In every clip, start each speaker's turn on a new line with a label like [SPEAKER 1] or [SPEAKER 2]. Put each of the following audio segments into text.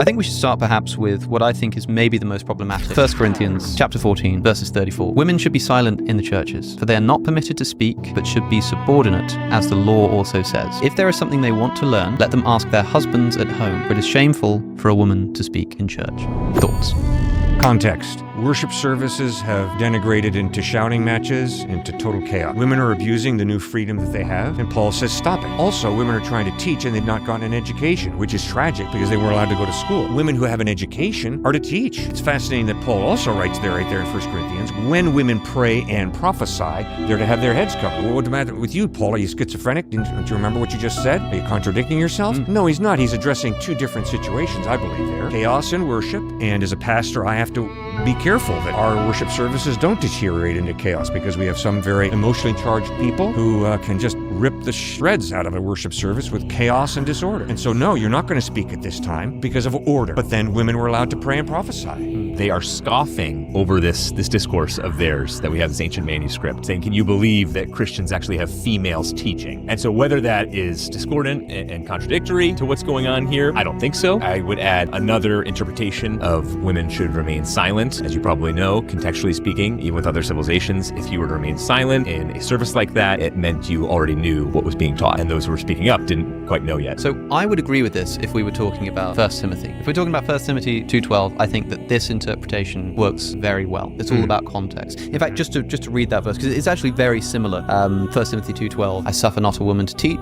[SPEAKER 1] I think we should start perhaps with what I think is maybe the most problematic. 1 Corinthians chapter 14, verses 34. Women should be silent in the churches, for they are not permitted to speak, but should be subordinate, as the law also says. If there is something they want to learn, let them ask their husbands at home, for it is shameful for a woman to speak in church. Thoughts?
[SPEAKER 2] Context. Worship services have denigrated into shouting matches, into total chaos. Women are abusing the new freedom that they have, and Paul says stop it. Also, women are trying to teach and they've not gotten an education, which is tragic because they weren't allowed to go to school. Women who have an education are to teach. It's fascinating that Paul also writes there, right there in 1 Corinthians, when women pray and prophesy, they're to have their heads covered. Well, what's the matter with you, Paul? Are you schizophrenic? Don't you remember what you just said? Are you contradicting yourself? No, he's not. He's addressing two different situations, I believe there. Chaos in worship, and as a pastor, I have to be careful that our worship services don't deteriorate into chaos, because we have some very emotionally charged people who can just rip the shreds out of a worship service with chaos and disorder. And so, no, you're not going to speak at this time because of order. But then women were allowed to pray and prophesy.
[SPEAKER 3] They are scoffing over this discourse of theirs that we have this ancient manuscript, saying, can you believe that Christians actually have females teaching? And so whether that is discordant and contradictory to what's going on here, I don't think so. I would add another interpretation of women should remain silent. As you probably know, contextually speaking, even with other civilizations, if you were to remain silent in a service like that, it meant you already knew what was being taught, and those who were speaking up didn't quite know yet.
[SPEAKER 1] So I would agree with this if we were talking about 1 Timothy. If we're talking about 1 Timothy 2:12, I think that this interpretation works very well. It's all about context. In fact, just to read that verse, because it's actually very similar. 1 Timothy 2:12, I suffer not a woman to teach,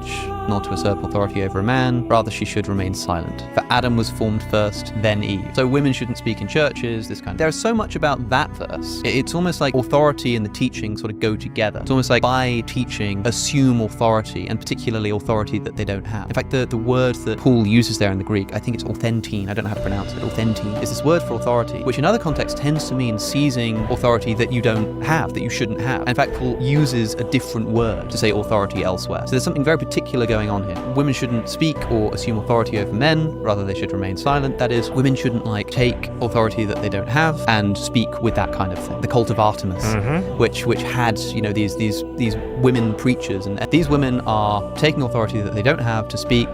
[SPEAKER 1] nor to usurp authority over a man, rather she should remain silent. For Adam was formed first, then Eve. So women shouldn't speak in churches, this kind of. There's so much about that verse. It's almost like authority and the teaching sort of go together. It's almost like by teaching, assume authority, and particularly authority that they don't have. In fact, the word that Paul uses there in the Greek, I think it's authentine, I don't know how to pronounce it, authentine, is this word for authority, which in other contexts tends to mean seizing authority that you don't have, that you shouldn't have. And in fact, Paul uses a different word to say authority elsewhere. So there's something very particular going on here. Women shouldn't speak or assume authority over men, rather they should remain silent. That is, women shouldn't take authority that they don't have and speak with that kind of thing. The cult of Artemis, which had these women preachers, and these women are taking authority that they don't have to speak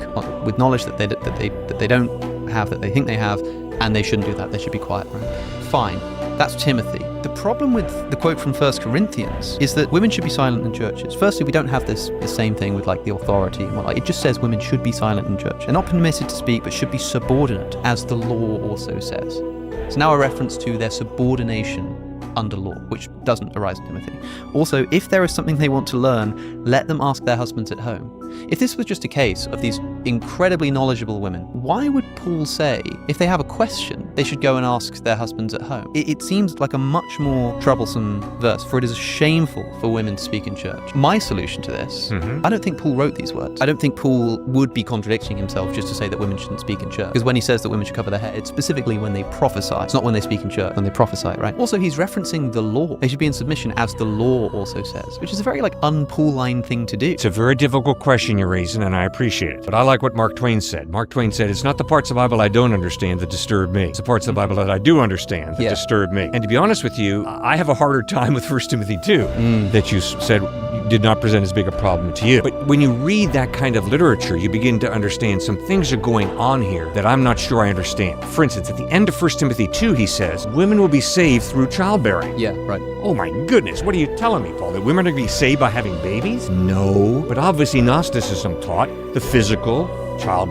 [SPEAKER 1] with knowledge that they don't have, that they think they have, and they shouldn't do that. They should be quiet. Right? Fine. That's Timothy. The problem with the quote from 1 Corinthians is that women should be silent in churches. Firstly, we don't have the same thing with the authority. It just says women should be silent in church. They're not permitted to speak, but should be subordinate, as the law also says. It's now a reference to their subordination under law, which doesn't arise in Timothy. Also, if there is something they want to learn, let them ask their husbands at home. If this was just a case of these incredibly knowledgeable women, why would Paul say if they have a question, they should go and ask their husbands at home? It seems like a much more troublesome verse, for it is shameful for women to speak in church. My solution to this, I don't think Paul wrote these words. I don't think Paul would be contradicting himself just to say that women shouldn't speak in church. Because when he says that women should cover their hair, it's specifically when they prophesy. It's not when they speak in church, when they prophesy, right? Also, he's referencing the law. They should be in submission, as the law also says, which is a very un-Pauline thing to do.
[SPEAKER 2] It's a very difficult question you're raising, and I appreciate it. But I like what Mark Twain said. Mark Twain said, it's not the parts of the Bible I don't understand that disturb me. It's the parts of the Bible that I do understand that disturb me. And to be honest with you, I have a harder time with 1 Timothy 2 that you said did not present as big a problem to you. But when you read that kind of literature, you begin to understand some things are going on here that I'm not sure I understand. For instance, at the end of 1 Timothy 2, he says, women will be saved through childbearing.
[SPEAKER 1] Yeah, right.
[SPEAKER 2] Oh my goodness, what are you telling me, Paul? That women are going to be saved by having babies? No. But obviously Gnosticism taught the physical,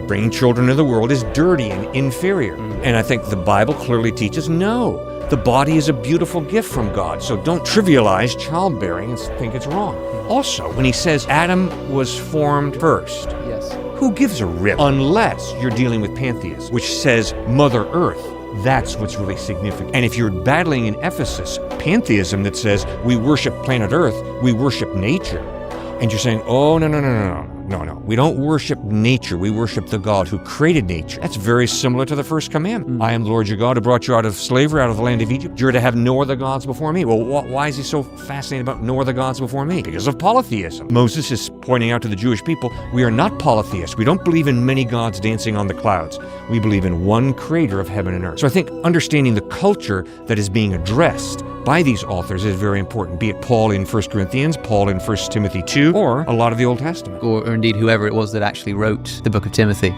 [SPEAKER 2] bringing children into the world is dirty and inferior. And I think the Bible clearly teaches no. The body is a beautiful gift from God, so don't trivialize childbearing and think it's wrong. Also, when he says Adam was formed first,
[SPEAKER 1] Yes.
[SPEAKER 2] who gives a rip? Unless you're dealing with pantheism, which says Mother Earth. That's what's really significant. And if you're battling in Ephesus, pantheism that says we worship planet Earth, we worship nature, and you're saying, oh, no. We don't worship nature. We worship the God who created nature. That's very similar to the first commandment. I am the Lord your God who brought you out of slavery, out of the land of Egypt. You're to have no other gods before me. Well, why is he so fascinated about no other gods before me? Because of polytheism. Moses is pointing out to the Jewish people, we are not polytheists. We don't believe in many gods dancing on the clouds. We believe in one creator of heaven and earth. So I think understanding the culture that is being addressed by these authors is very important, be it Paul in 1 Corinthians, Paul in 1 Timothy 2, or a lot of the Old Testament.
[SPEAKER 1] Or indeed whoever it was that actually wrote the book of Timothy.